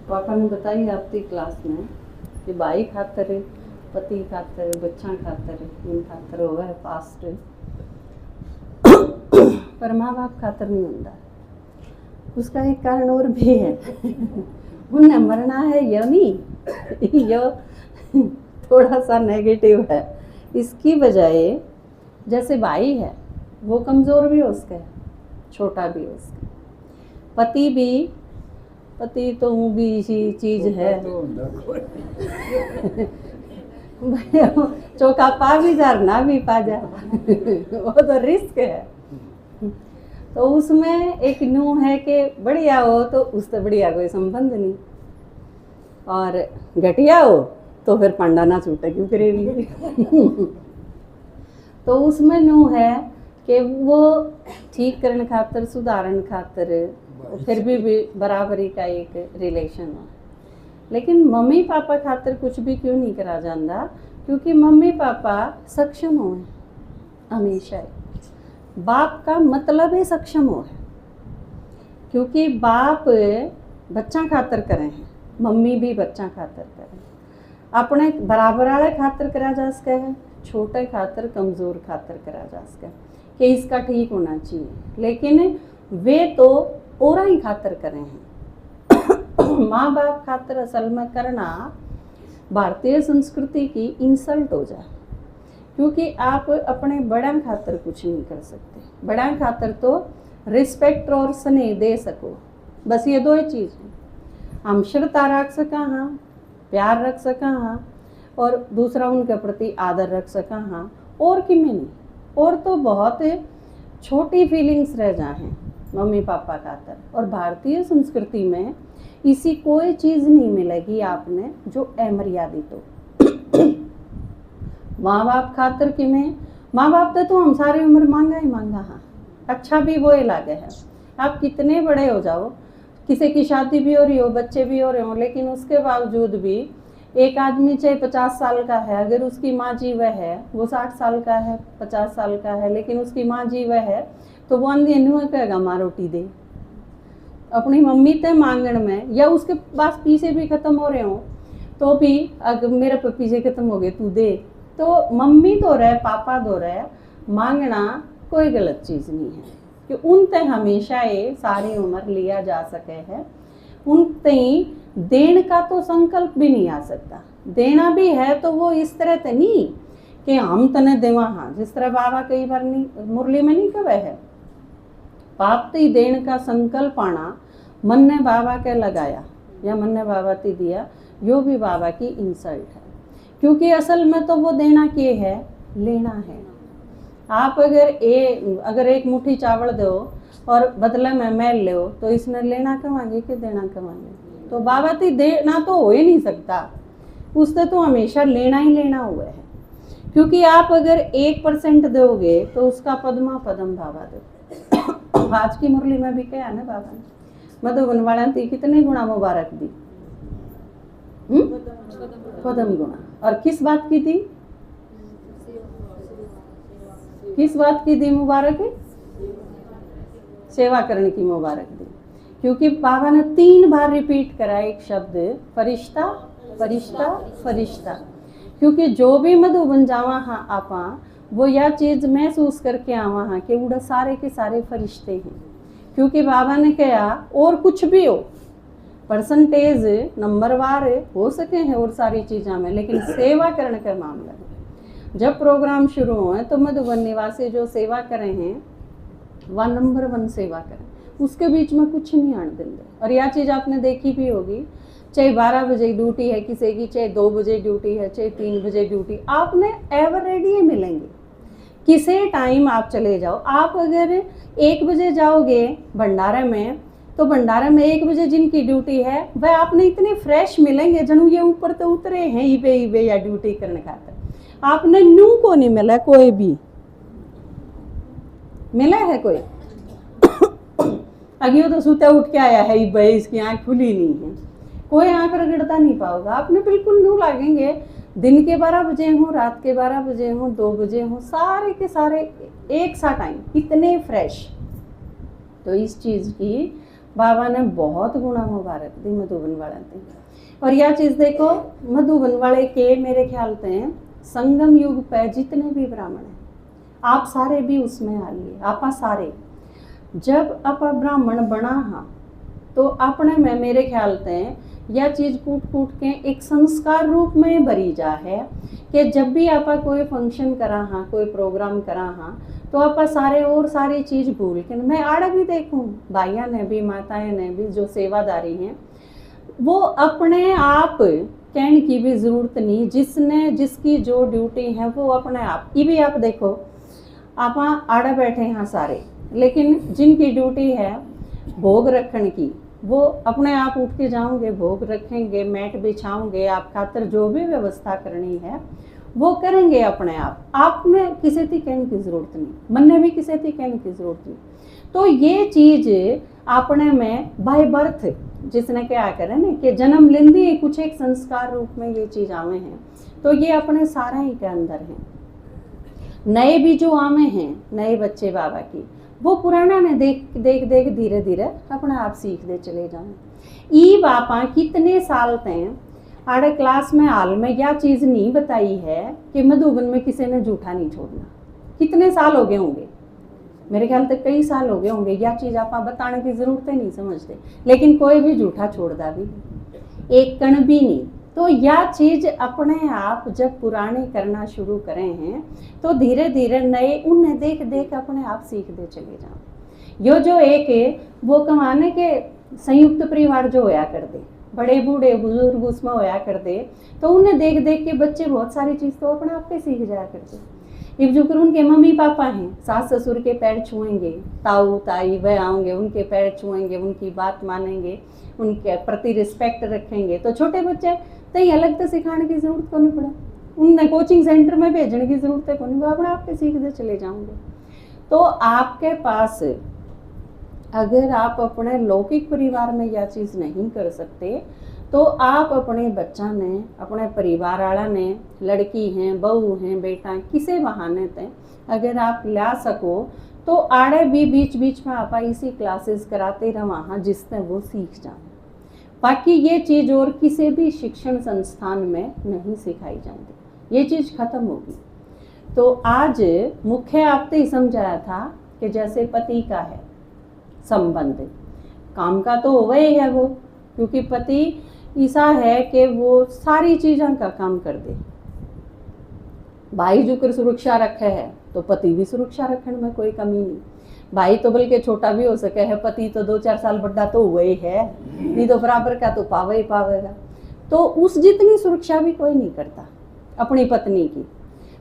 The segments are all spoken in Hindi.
पापा ने बताई आपकी क्लास में कि बाई खातर, पति खातर, बच्चा खातर, इन खातर होगा है पास्ट, पर माँ बाप खातर नहीं होता। उसका एक कारण और भी है। उन्हें मरना है या नहीं, यह थोड़ा सा नेगेटिव है। इसकी बजाय जैसे भाई है वो कमज़ोर भी हो सके, छोटा भी हो सके, पति तो वो भी इसी चीज़ है। चौका पा भी जा ना भी पा जा, वो तो रिस्क है। तो उसमें एक न्यू है कि बढ़िया हो तो उससे बढ़िया कोई संबंध नहीं, और घटिया हो तो फिर पंडा ना छूटे क्यों करेगी। तो उसमें न्यू है कि वो ठीक करने खातर, सुधारण खातर फिर भी बराबरी का एक रिलेशन हो। लेकिन मम्मी पापा खातर कुछ भी क्यों नहीं करा जाता, क्योंकि मम्मी पापा सक्षम हो हमेशा। बाप का मतलब है सक्षम हो है, क्योंकि बाप बच्चा खातर करें हैं, मम्मी भी बच्चा खातर करें। अपने बराबर वाले खातर करा जा सके है, छोटे खातर, कमज़ोर खातर करा जा सके कि इसका ठीक होना चाहिए। लेकिन वे तो और ही खातर करें हैं। माँ बाप खातर असल में करना भारतीय संस्कृति की इंसल्ट हो जाए, क्योंकि आप अपने बड़ा खातर कुछ नहीं कर सकते। बड़ा खातर तो रिस्पेक्ट और स्नेह दे सको, बस ये दो ही चीज़ हैं। हम श्रद्धा रख सका हाँ, प्यार रख सका हाँ, और दूसरा उनके प्रति आदर रख सका हाँ, और कि में नहीं। और तो बहुत छोटी फीलिंग्स रह जाए हैं मम्मी पापा खातर। और भारतीय संस्कृति में इसी कोई चीज़ नहीं मिलेगी आपने जो अमर्यादित हो। माँ बाप खातर कि में, माँ बाप तो हम सारी उम्र मांगा ही मांगा हाँ, अच्छा भी वो ही लागे है। आप कितने बड़े हो जाओ, किसी की शादी भी हो रही हो, बच्चे भी हो रहे हो, लेकिन उसके बावजूद भी एक आदमी चाहे 50 साल का है, अगर उसकी माँ जीव है, वो 60 साल का है, 50 साल का है, लेकिन उसकी माँ जीव है, तो वो अंधी न्यू कहेगा माँ रोटी दे। अपनी मम्मी ते मांगण में, या उसके पास पीछे भी खत्म हो रहे हो तो भी अगर मेरे पे पीछे खत्म हो गए तू दे, तो मम्मी तो रहे, पापा तो रहे, मांगना कोई गलत चीज़ नहीं है कि उन ते हमेशा ये सारी उम्र लिया जा सके है। उन ते देण का तो संकल्प भी नहीं आ सकता। देना भी है तो वो इस तरह तो नहीं कि हम तने देवा हाँ, जिस तरह बाबा कई बार नहीं मुरली में नहीं कहे है, पाप ती देण का संकल्प आना, मन ने बाबा के लगाया या मन ने बाबा ती दिया, यो भी बाबा की इंसल्ट है। क्योंकि असल में तो वो देना के है, लेना है। आप अगर एक मुट्ठी चावल दो और बदले में मैल लो, तो इसने लेना कमांगे कि देना कमांगे? तो बाबा ती देना तो हो ही नहीं सकता, उससे तो हमेशा लेना ही लेना हुआ है। क्योंकि आप अगर 1% दोगे तो उसका पद्मा पदम बाबा दो। आज की मुरली में भी क्या है ना बाबा ने मधुबन वाला थी कितने गुणा मुबारक दी, पदम गुणा। और किस बात की थी, किस बात की दी मुबारक? सेवा करने की मुबारक दी। क्योंकि बाबा ने 3 बार रिपीट करा एक शब्द, फरिश्ता फरिश्ता फरिश्ता। क्योंकि जो भी मधुबन जावा हाँ आपा, वो यह चीज़ महसूस करके आवा हाँ कि उड़ा सारे के सारे फरिश्ते हैं। क्योंकि बाबा ने कहा और कुछ भी हो, परसेंटेज नंबरवार हो सके हैं और सारी चीज़ों में, लेकिन सेवा करने का मामला है। जब प्रोग्राम शुरू हुए तो मधुबन निवासी जो सेवा करें हैं वह नंबर 1 सेवा करें, उसके बीच में कुछ नहीं आने देंगे। और यह चीज़ आपने देखी भी होगी, चाहे 12 बजे ड्यूटी है किसी की, चाहे 2 बजे ड्यूटी है, चाहे 3 बजे ड्यूटी, आपने एवर रेडी मिलेंगे। किसी टाइम आप चले जाओ, आप अगर 1 बजे जाओगे भंडारे में, तो भंडारे में 1 बजे जिनकी ड्यूटी है वह आपने इतने फ्रेश मिलेंगे जनू ये ऊपर तो उतरे हैं ईबे या ड्यूटी करने खाते। आपने न्यू को नहीं मिला, कोई भी मिला है कोई? अगियो तो सुते उठ के आया है भाई, इसकी आँख खुली नहीं है, कोई आँख रगड़ता नहीं पाओगा। आपने बिल्कुल न्यू लगेंगे। दिन के 12 बजे हों, रात के 12 बजे हों, 2 बजे हों, सारे के सारे एक सा टाइम इतने फ्रेश। तो इस चीज़ की बाबा ने बहुत गुणा मुबारक दी मधुबन वाले थे। और यह चीज़ देखो, मधुबन वाले के मेरे ख्याल से संगम युग पे जितने भी ब्राह्मण हैं, आप सारे भी उसमें आ लिए। आप सारे जब आप ब्राह्मण बना हाँ, तो अपने में मेरे ख्याल से यह चीज़ कूट कूट के एक संस्कार रूप में भरी जा है कि जब भी आप कोई फंक्शन करा हाँ, कोई प्रोग्राम करा हाँ, तो आप सारे और सारी चीज़ भूल के, मैं आड़ा भी देखूँ भाइयों ने भी माताएं ने भी जो सेवादारी हैं, वो अपने आप कहने की भी ज़रूरत नहीं, जिसकी जो ड्यूटी है वो अपने आप। ये भी आप देखो, आप आड़ा बैठे हैं सारे, लेकिन जिनकी ड्यूटी है भोग रखने की, वो अपने आप उठ के जाओगे, भोग रखेंगे, मैट बिछाओगे, आप खातर जो भी व्यवस्था करनी है वो करेंगे अपने आप। आपने किसी की कहने की ज़रूरत नहीं, मन ने भी किसी की कहने की ज़रूरत नहीं। तो ये चीज़ अपने में बाय बर्थ जिसने क्या करे ना कि जन्म लेंदी कुछ एक संस्कार रूप में ये चीज़ आवे हैं, तो ये अपने सारा ही के अंदर हैं। नए भी जो आवे हैं, नए बच्चे बाबा की, वो पुराना ने देख देख देख धीरे धीरे अपने आप सीखते चले जाएं। ई बापा कितने साल तक आड़े क्लास में हाल में यह चीज़ नहीं बताई है कि मधुबन में किसी ने जूठा नहीं छोड़ना। कितने साल हो गए होंगे, मेरे ख्याल तक कई साल हो गए होंगे। यह चीज़ आप बताने की ज़रूरत ही नहीं समझते, लेकिन कोई भी जूठा छोड़ता भी एक कण भी नहीं। तो यह चीज़ अपने आप जब पुराने करना शुरू करें हैं, तो धीरे धीरे नए उन्हें देख देख अपने आप सीखते चले जाओ। यो जो एक है वो कमाने के संयुक्त परिवार जो होया कर दे, बड़े बूढ़े बुजुर्ग उसमें होया कर दे, तो उन्हें देख देख के बच्चे बहुत सारी चीज़ तो अपने आप पे सीख जाया करते। इब जो कर उनके मम्मी पापा हैं, सास ससुर के पैर छुएंगे, ताऊ ताई वह आएंगे, उनके पैर छुएंगे, उनकी बात मानेंगे, उनके प्रति रिस्पेक्ट रखेंगे, तो छोटे बच्चे तो अलग तो सिखाने की ज़रूरत को नहीं पड़ा, उन्हें कोचिंग सेंटर में भेजने की ज़रूरत है को नहीं, वो अपने आप पे सीखते चले जाओगे। तो आपके पास अगर आप अपने लौकिक परिवार में यह चीज़ नहीं कर सकते, तो आप अपने बच्चा ने, अपने परिवार वाला ने, लड़की हैं, बहू हैं, बेटा, किसी बहाने ते अगर आप ला सको, तो आड़े भी बीच बीच में आप इसी क्लासेस कराते रहो वहाँ, जिससे वो सीख जाए। बाकी ये चीज़ और किसी भी शिक्षण संस्थान में नहीं सिखाई जाती, ये चीज़ खत्म होगी। तो आज मुख्य आपने ही समझाया था कि जैसे पति का है संबंध, काम का तो वही है वो, क्योंकि पति ऐसा है कि वो सारी चीज़ों का काम कर दे। भाई जो कर सुरक्षा रखे है, तो पति भी सुरक्षा रखने में कोई कमी नहीं। भाई तो बल्कि छोटा भी हो सके है, पति तो 2-4 साल बड़ा तो हुआ ही है, नहीं तो बराबर का तो पावे ही पावेगा। तो उस जितनी सुरक्षा भी कोई नहीं करता अपनी पत्नी की।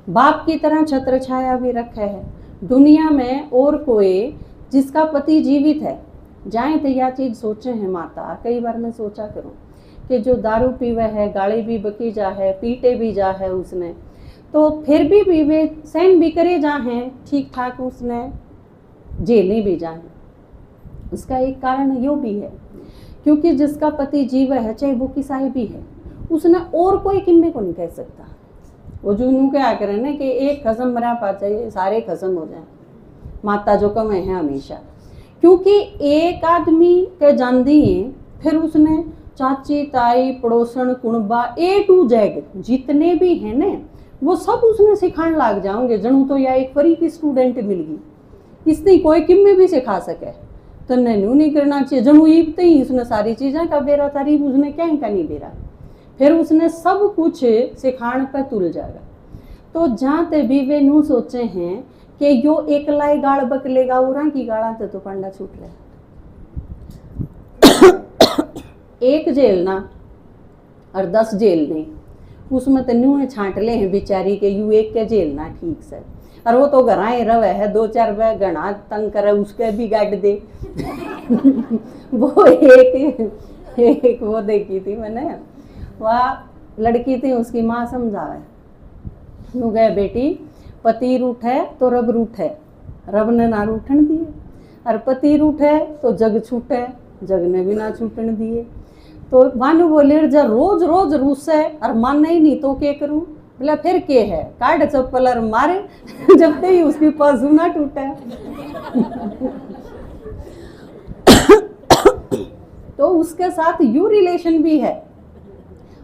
बाप की तरह छत्र छाया भी रखे है दुनिया में, और कोई जिसका पति जीवित है जाए तो यह चीज़ सोचे हैं माता, कई बार मैं सोचा करूँ कि जो दारू पीवे है, गाली भी बकी जा है, पीटे भी जा है उसने, तो फिर भी वे सहन भी करे जा हैं ठीक ठाक, उसने जेलें भी जाए। उसका एक कारण यो भी है क्योंकि जिसका पति जीव है, चाहे वो किसाई भी है, उसने और कोई किम्मे को नहीं कह सकता। वो जूनू क्या करें ना कि एक खसम मरा पा चाहिए, सारे खसम हो जाए, माता जो कम है हमेशा, क्योंकि एक आदमी के जानती है, फिर उसने चाची ताई पड़ोसन कुणबा A to Z जितने भी हैं ना, वो सब उसने सिखाने लग जाओगे। जनू तो या एक फरी की स्टूडेंट मिल गई, इसने कोई किम्मे भी सिखा सके, तो नैनू नहीं करना चाहिए। जनू ईब तो ही उसने सारी चीज़ें का बेरा तारीफ उसने क्या का नहीं बेरा, फिर उसने सब कुछ सिखाने पर तुल जाएगा। तो जाते भी वे नू सोचे हैं कि यो एकला ही गाड़ बकलेगा, उरा की गाड़ा तो पंडा छूट रहा। एक जेल ना और 10 जेल नहीं, उसमें तो न्यू छांट ले हैं बेचारी के, यू एक के जेल ना ठीक से, और वो तो घर ही रवे है, 2-4 वे घना तंग करे उसके भी गाड़ दे। वो एक वो देखी थी मैंने, वह लड़की थी, उसकी माँ समझावे, नु गए बेटी पति रूठ है तो रब रूठ है, रब ने ना रूठन दिए, और पति रूठ है तो जग छूटे, जग ने भी ना छूटन दिए। तो मानू बोले जब रोज रोज रूस है और मान ही नहीं तो क्या करूं, बोला फिर के है काट चप्पल और मारे जब तक ही उसकी पासू ना टूटे। तो उसके साथ यू रिलेशन भी है।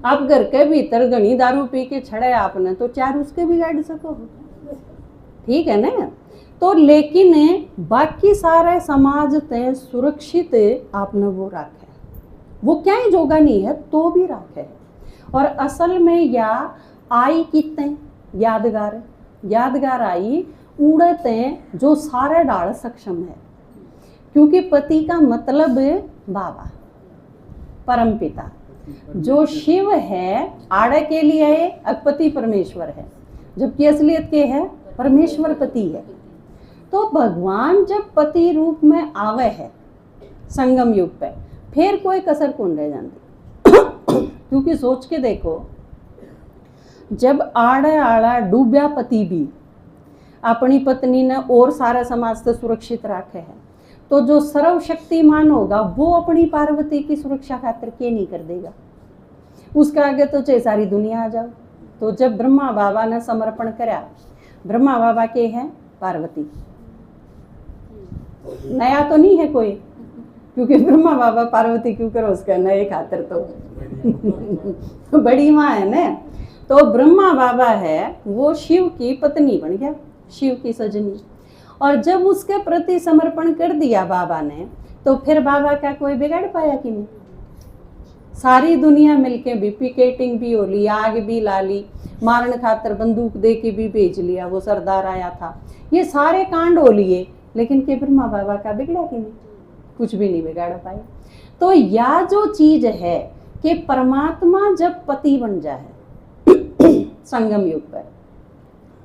आप घर के भीतर घनी दारू पी के छड़े आपने तो चार उसके बिगाड़ सको, ठीक है ना। तो लेकिन बाकी सारे समाज ते सुरक्षित आपने वो राखे, वो क्या ही जोगा नहीं है तो भी राखे। और असल में या आई कितने यादगार आई उड़ते जो सारे डाल सक्षम है, क्योंकि पति का मतलब बाबा परम पिता, जो शिव है आड़े के लिए पति परमेश्वर है, जबकि असलियत के है परमेश्वर पति है। तो भगवान जब पति रूप में आवे है संगम युग पे, फिर कोई कसर कौन रह जाती। क्योंकि सोच के देखो, जब आड़ा डूब्या पति भी अपनी पत्नी ने और सारा समाज से सुरक्षित रखे है, तो जो सर्वशक्तिमान होगा वो अपनी पार्वती की सुरक्षा खातिर के नहीं कर देगा, उसका आगे तो चाहे सारी दुनिया आ जाओ। तो जब ब्रह्मा बाबा ने समर्पण करा, ब्रह्मा बाबा के हैं पार्वती, नया तो नहीं है कोई, क्योंकि ब्रह्मा बाबा पार्वती क्यों करो उसका नए खातिर तो बड़ी माँ है ना। तो ब्रह्मा बाबा है वो शिव की पत्नी बन गया, शिव की सजनी। और जब उसके प्रति समर्पण कर दिया बाबा ने, तो फिर बाबा का कोई बिगाड़ पाया कि नहीं। सारी दुनिया मिलके भी पिकेटिंग भी हो ली, आग भी ला ली, मारने खातर बंदूक दे के भी भेज लिया, वो सरदार आया था, ये सारे कांड हो लिए, लेकिन के ब्रह्मा बाबा का बिगड़ा कि नहीं, कुछ भी नहीं बिगाड़ पाए। तो या जो चीज है कि परमात्मा जब पति बन जाए संगम युग पर,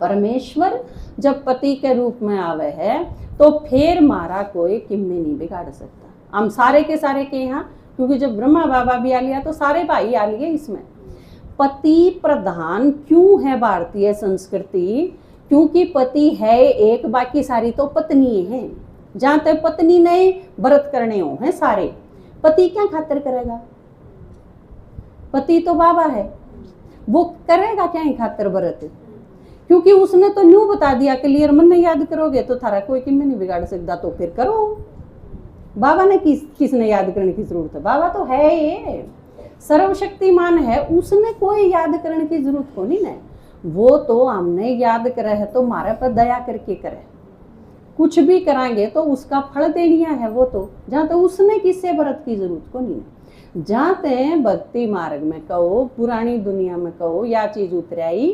परमेश्वर जब पति के रूप में आवे है, तो फिर मारा कोई किम्मे नहीं बिगाड़ सकता। हम सारे के सारे के यहाँ, क्योंकि जब ब्रह्मा बाबा भी आ लिया तो सारे भाई आ लिए इसमें। पति प्रधान क्यों है भारतीय संस्कृति, क्योंकि पति है एक, बाकी सारी तो पत्नी है। जहां तक पत्नी नहीं व्रत करने हो हैं सारे, पति क्या खातिर करेगा, पति तो बाबा है, वो करेगा क्या ही खातिर व्रत, क्योंकि उसने तो न्यू बता दिया क्लियर, मन में याद करोगे तो थारा कोई किम्मे नहीं बिगाड़ सकता, तो फिर करो। बाबा ने किसने याद करने की जरूरत है, बाबा तो है ये सर्वशक्तिमान है, उसने कोई याद करने की जरूरत को नहीं है। वो तो हमने याद करे है तो हमारे पर दया करके करे, कुछ भी कराएंगे तो उसका फल देनिया है वो तो, जहाँ तो उसने किससे व्रत की जरूरत को नहीं है। जहाँ ते भक्ति मार्ग में कहो, पुरानी दुनिया में कहो, या चीज उतराई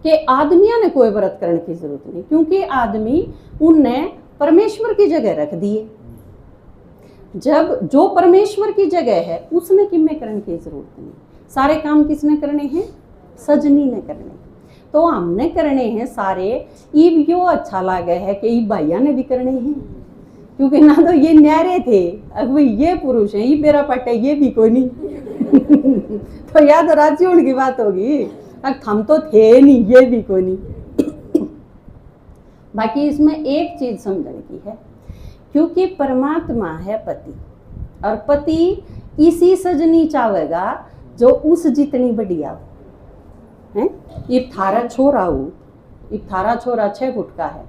कि आदमियों ने कोई व्रत करने की जरूरत नहीं, क्योंकि आदमी उनने परमेश्वर की जगह रख दिए। जब जो परमेश्वर की जगह है उसने किम्मे करने की जरूरत नहीं, सारे काम किसने करने हैं, सजनी ने करने। तो हमने करने हैं सारे। ईब यो अच्छा लगे है कि ईब भाइया ने भी करने हैं, क्योंकि ना तो ये न्यारे थे, अब ये पुरुष है, ये मेरा पट है, ये भी कोई नहीं। तो या तो राजी होने की बात होगी, अब हम तो थे नहीं, ये भी कोई नहीं। बाकी इसमें एक चीज समझने की है, क्योंकि परमात्मा है पति, और पति इसी सजनी चाहेगा जो उस जितनी बढ़िया हो है। ये थारा छोरा हो, ये थारा छोरा 6 फुट का है,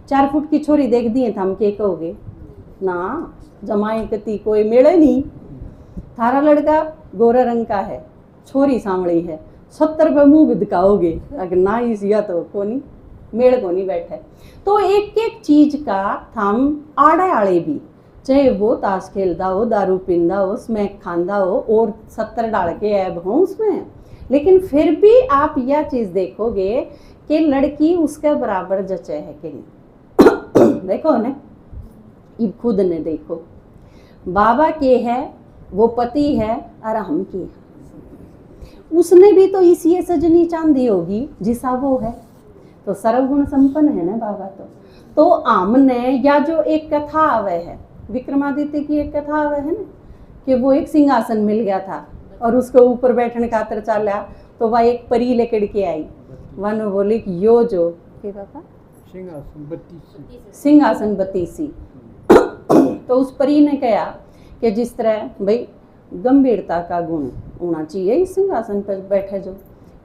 4 फुट की छोरी देख दिए हम के कहोगे ना, जमाई कती कोई मेले नहीं। थारा लड़का गोरे रंग का है, छोरी सांवड़ी है, 70 पे मुंह दिखाओगे, अगर ना इसिया तो कोनी मेड़ को नहीं बैठे। तो एक एक चीज का थम आड़े आड़े भी, चाहे वो ताश खेलता हो, दारू पींदा हो, स्मैक खांदा हो, और 70 डाल के ऐब हो उसमें, लेकिन फिर भी आप यह चीज देखोगे कि लड़की उसके बराबर जचे है कि नहीं। देखो ना, ये खुद ने देखो, बाबा के है वो पति है और हम की है, उसने भी तो इसी सजनी चांदी होगी जिसा वो है, तो सर्वगुण संपन्न है ना बाबा। तो आमने या जो एक कथा आवे है, विक्रमादित्य की एक कथा आवे है ना, कि वो एक सिंहासन मिल गया था और उसके ऊपर बैठने खातर चला, तो वह एक परी लेकर के आई, वन बोली कि यो जो के बाबा सिंहासन बत्तीसी। तो उस परी ने कहा कि जिस तरह भाई गंभीरता का गुण होना चाहिए इस सिंहासन पर बैठे, जो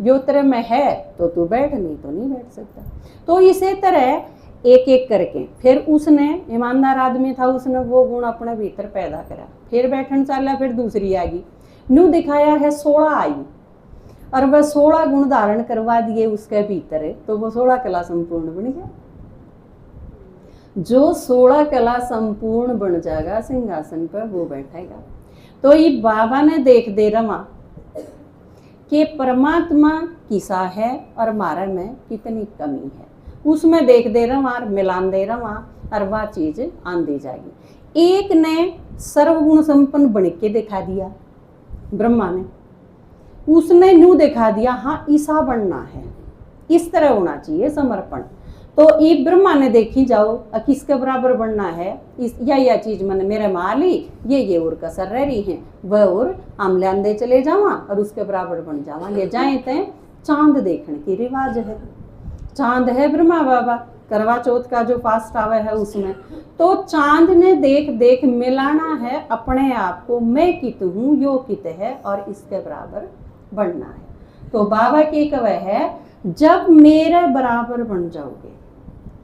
यो तरह में है तो तू बैठ, नहीं तो नहीं बैठ सकता। तो इसी तरह एक एक करके फिर उसने, ईमानदार आदमी था, उसने वो गुण अपने भीतर पैदा करा, फिर बैठन चाला, फिर दूसरी आ गई, न्यू दिखाया है 16 आई, और वह 16 गुण धारण करवा दिए उसके भीतर, तो वो 16 कला संपूर्ण बन गया। जो 16 कला संपूर्ण बन जाएगा सिंहासन पर, वो बैठेगा। तो ये बाबा ने देख दे रमा कि परमात्मा किसा है और हमारे में कितनी कमी है, उसमें देख दे रहा और मिलान दे रहा, और वह चीज आन दी जाएगी। एक ने सर्वगुण संपन्न बन के दिखा दिया, ब्रह्मा ने, उसने न्यू दिखा दिया, हाँ ईसा बनना है, इस तरह होना चाहिए समर्पण। तो ये ब्रह्मा ने देखी जाओ किसके बराबर बनना है, इस या चीज मैंने मेरे माली ये और कसर रह रही है, वह और हम लेंदे चले जावा और उसके बराबर बन जावा। ले जाए ते चांद देखने की रिवाज है, चांद है ब्रह्मा बाबा करवा चौथ का जो फास्ट आवे है उसमें, तो चांद ने देख देख मिलाना है अपने आप को, मैं कित हूँ यो कित है और इसके बराबर बनना है। तो बाबा की कव है, जब मेरे बराबर बन जाओगे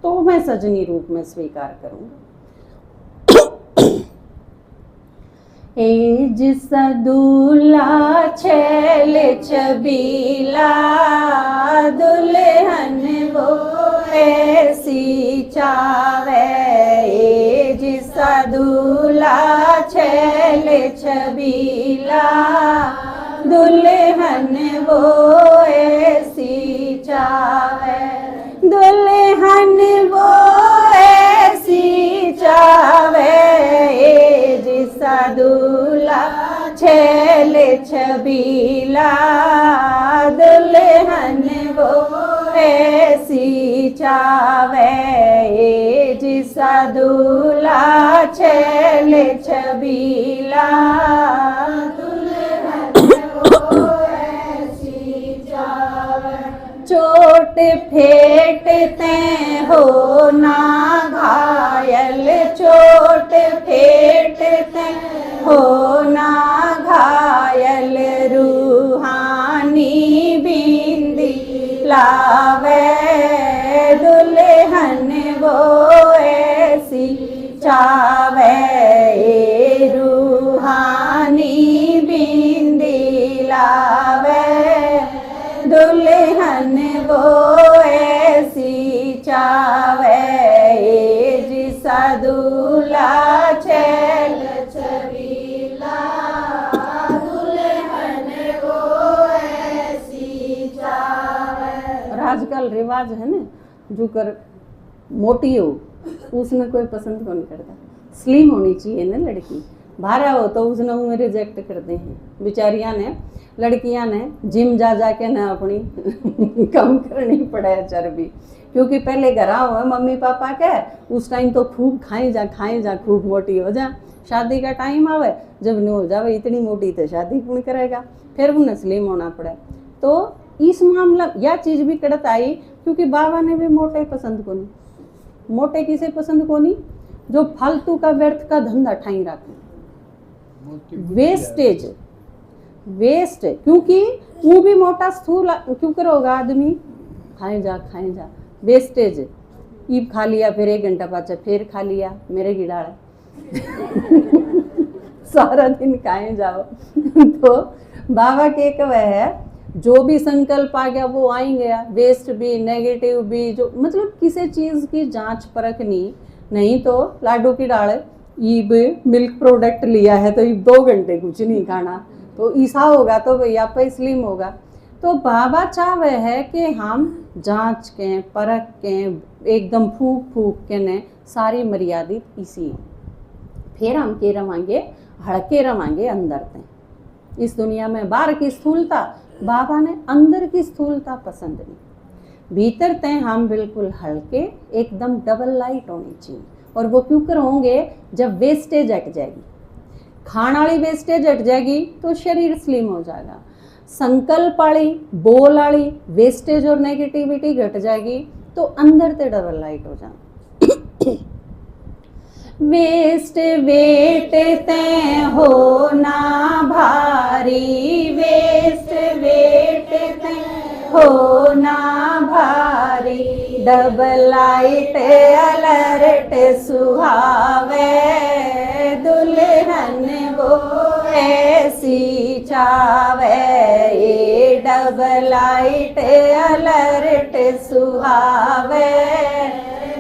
तो मैं सजनी रूप में स्वीकार करूंगा। ए जिसा दूल्हा छैल छबीला, दुल्हन वो ऐसी चावे, ए जिसा दूल्हा छैल छबीला, दुल्हन वो ऐसी चावे, दुल्हन वो ऐसी चावे, जिसा दूल्हा छैल छबीला, दुल्हन वो ऐसी चावे, जिसा दूल्हा छैल छबीला, चोट फेंटते हो ना घायल, चोट फेंटते हो ना घायल, रूहानी बिंदी लावे, दुल्हन वो ऐसी चावे, रूहानी बिंदी लावे, दुल्हन वो ऐसी चावे, जिसा दूल्हा छैल छबीला, दुल्हन वो ऐसी चावे। और आजकल रिवाज है ना, जो कर मोटी हो उसने कोई पसंद कौन करता, स्लिम होनी चाहिए ना लड़की, भारा हो तो उसने वो रिजेक्ट करते हैं। बेचारियां ने, लड़कियां ने जिम जा जाके ना अपनी कम करनी पड़े चर्बी, क्योंकि पहले घर हो मम्मी पापा के, उस टाइम तो खूब खाए जा खूब मोटी हो जा, शादी का टाइम आवे जब नहीं हो जावे इतनी मोटी तो शादी कौन करेगा, फिर उन्हें स्लिम होना पड़े। तो इस मामला यह चीज़ भी कड़त आई, क्योंकि बाबा ने भी मोटे पसंद को नहीं, मोटे किसे पसंद को नहीं, जो फालतू का व्यर्थ का धंधा ठाई रखे, वेस्टेज वेस्ट, क्योंकि वो भी मोटा स्थूल क्यों करोगा आदमी, खाए जा वेस्टेज, ईब खा लिया फिर 1 घंटा पाचा फिर खा लिया, मेरे गिड़ाड़ा सारा दिन खाए जाओ। तो बाबा के कव है, जो भी संकल्प आ गया वो आई गया, वेस्ट भी नेगेटिव भी, जो मतलब किसी चीज़ की जांच परख नहीं तो लाडू की डाल, ईब मिल्क प्रोडक्ट लिया है तो 2 घंटे कुछ नहीं खाना, तो ईसा होगा तो भैया पे स्लिम होगा। तो बाबा चाहे है कि हम जांच के परख के एकदम फूक के ने सारी मर्यादित इसी, फिर हम के रवांगे हड़के रवांगे अंदर ते। इस दुनिया में बाहर की स्थूलता, बाबा ने अंदर की स्थूलता पसंद नहीं, भीतर ते हम बिल्कुल हल्के एकदम डबल लाइट होनी चाहिए। और वो क्यों कर होंगे, जब वेस्टेज हट जाएगी, खाने वाली वेस्टेज हट जाएगी तो शरीर स्लिम हो जाएगा, संकल्प वाली बोल वाली वेस्टेज और नेगेटिविटी घट जाएगी तो अंदर ते डबल लाइट हो जाए। वेस्ट वेट ते हो ना भारी, वेस्ट वेट ते हो ना भारी, डबल लाइट अलर्ट सुहावे, दुल्हन वो ऐसी चावे, डबल लाइट अलर्ट सुहावे,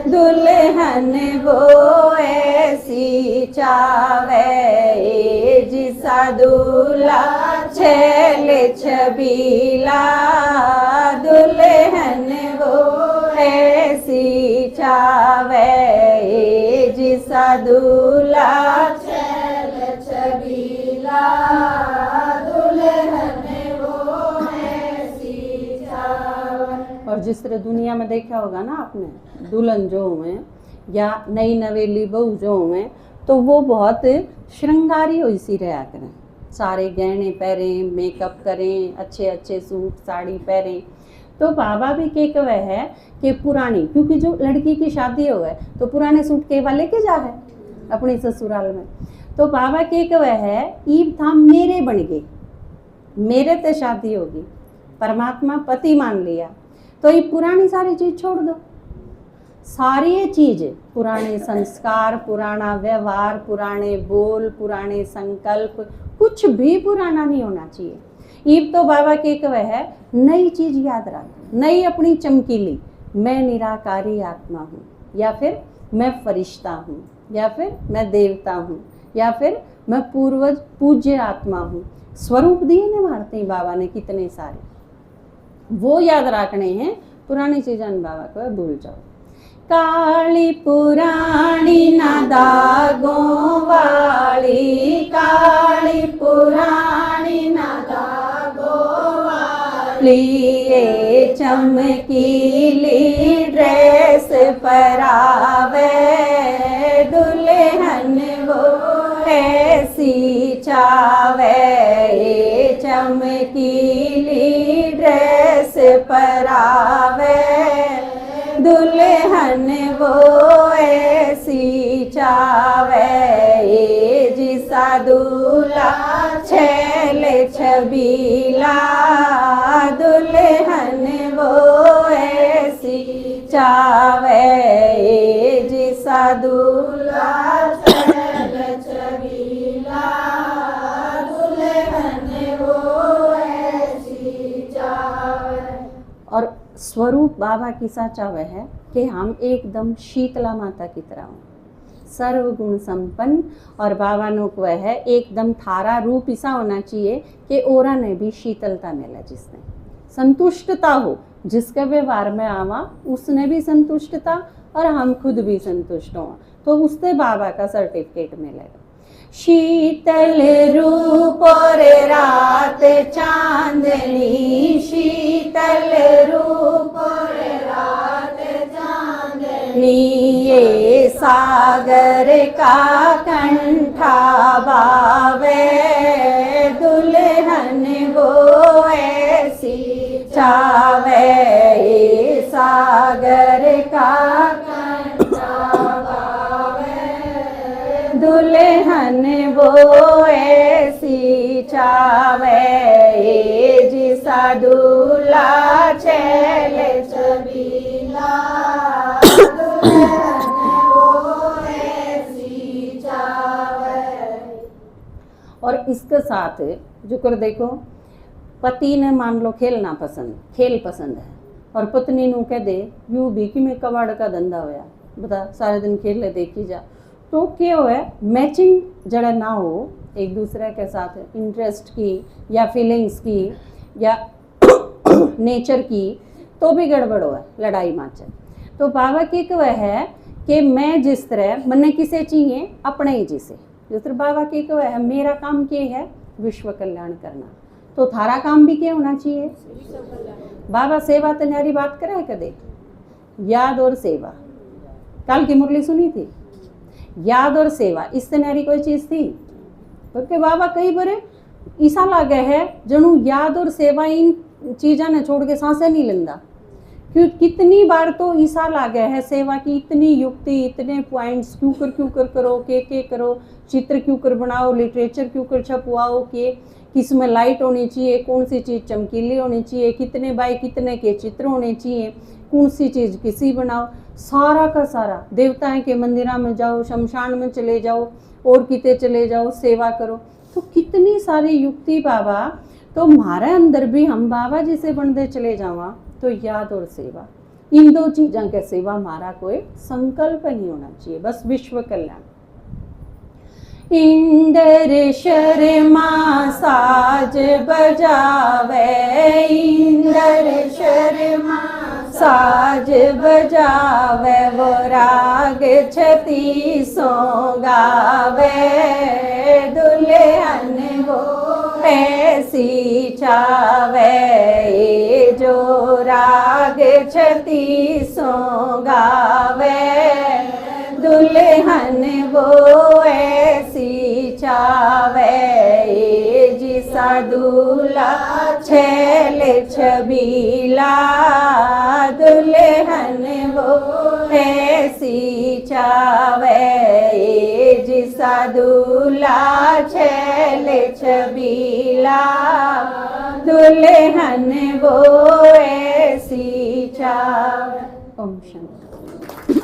दुल्हन वो ऐसी चावे, जिसा दूल्हा छैल छबीला, दुल्हन वो ऐसी चावे, जिसा दूल्हा छैल छबीला, दुल्हन वो ऐसी चावे। और जिस तरह दुनिया में देखा होगा ना आपने, दुल्हन जो हुए या नई नवेली बहू जो हुए, तो वो बहुत श्रृंगारी हुई सी रहा करें, सारे गहने पहरें, मेकअप करें, अच्छे अच्छे सूट साड़ी पहरें। तो बाबा भी के कहे है कि पुरानी, क्योंकि जो लड़की की शादी हो गए तो पुराने सूट के वाले के जा है अपनी ससुराल में, तो बाबा के कहे है ईब था मेरे बन गए, मेरे ते शादी होगी, परमात्मा पति मान लिया, तो ये पुरानी सारी चीज़ छोड़ दो। सारी ये चीज़, पुराने संस्कार, पुराना व्यवहार, पुराने बोल, पुराने संकल्प, कुछ भी पुराना नहीं होना चाहिए। ईब तो बाबा के कहे है नई चीज़ याद रख, नई अपनी चमकीली, मैं निराकारी आत्मा हूँ, या फिर मैं फरिश्ता हूँ, या फिर मैं देवता हूँ, या फिर मैं पूर्वज पूज्य आत्मा हूँ। स्वरूप दिए ने मारते हैं बाबा ने कितने सारे, वो याद रखने हैं। पुरानी चीज़ें बाबा को भूल जाओ। काली पुरानी ना दागों वाली, काली पुरानी ना दागों वाली, ये चमकीली ड्रेस परावे, दुल्हन वो ऐसी चावे, ये चमकीली ड्रेस परावे, दुल्हन वो ऐसी चावे, जिसा दूल्हा छैल छबीला, दुल्हन वो ऐसी चावे, जिसा दूल्हा छैल छबीला, दुल्हन वो ऐसी चावे। और स्वरूप बाबा की साचा वह है कि हम एकदम शीतला माता की तरह हों, सर्वगुण संपन्न। और बाबा नो को है एकदम थारा रूप ऐसा होना चाहिए कि ओरा ने भी शीतलता मिले, जिसने संतुष्टता हो, जिसके व्यवहार में आवा उसने भी संतुष्टता और हम खुद भी संतुष्ट हों, तो उससे बाबा का सर्टिफिकेट मिलेगा। शीतल रूप और रात चांदनी, शीतल रूप और रात चांदनी, ये सागर का कंठा बावे, दुल्हन वो ऐसी चावे, ये सागर का दुल्हन वो ऐसी चावे, जिसा दूल्हा छैल छबीला, दुल्हन वो ऐसी चावे। और इसके साथ जो कर देखो, पति ने मान लो खेलना पसंद, खेल पसंद है, और पत्नी नू कह दे यू भी कि मैं कबाड़ का धंधा होया, बता सारे दिन खेल ले देखी जा, तो क्या हो है मैचिंग जड़ा ना हो एक दूसरे के साथ इंटरेस्ट की या फीलिंग्स की या नेचर की, तो भी गड़बड़ हो है, लड़ाई माचे। तो बाबा की वह है कि मैं जिस तरह मन्ने किसे चाहिए अपने ही जिसे, जिस तरह बाबा की वह है मेरा काम क्या है विश्व कल्याण करना, तो थारा काम भी क्या होना चाहिए। बाबा सेवा तो न्यारी बात करे कदे, याद और सेवा, कल की मुरली सुनी थी, याद और सेवा, इससे न्यारी कोई चीज़ थी, क्योंकि बाबा कई बार ऐसा लागे है जनू याद और सेवा इन चीज़ा ने छोड़ के सांसें नहीं लेंदा, क्यों कितनी बार तो ऐसा लागे है सेवा की इतनी युक्ति, इतने पॉइंट्स क्यों कर करो, के करो, चित्र क्यों कर बनाओ, लिटरेचर क्यों कर छपवाओ, के किस में लाइट होनी चाहिए, कौन सी चीज़ चमकीली होनी चाहिए, कितने बाय कितने के चित्र होने चाहिए, कौन सी चीज़ किसी बनाओ, सारा का सारा। देवताएं के मंदिरा में जाओ, शमशान में चले जाओ, और किते चले जाओ, सेवा करो। तो कितनी सारी युक्ति बाबा। तो हमारे अंदर भी हम बाबा जी से बनते चले जावा तो याद और सेवा, इन दो चीज़ों के सेवा हमारा कोई संकल्प नहीं होना चाहिए, बस विश्व कल्याण। इंद्र शर्मा साज बजावे, इंद्र शर्मा साज बजावे, वो राग 36 गावे, दुल्हन वो ऐसी चावे, जो राग 36 गावे, दुल्हन वो ऐसी चावे, जिसा दूल्हा छैल छबीला, दुल्हन वो ऐसी चावे, जिसा दूल्हा छैल छबीला, दुल्हन वो ऐसी चावे। ओम शांति।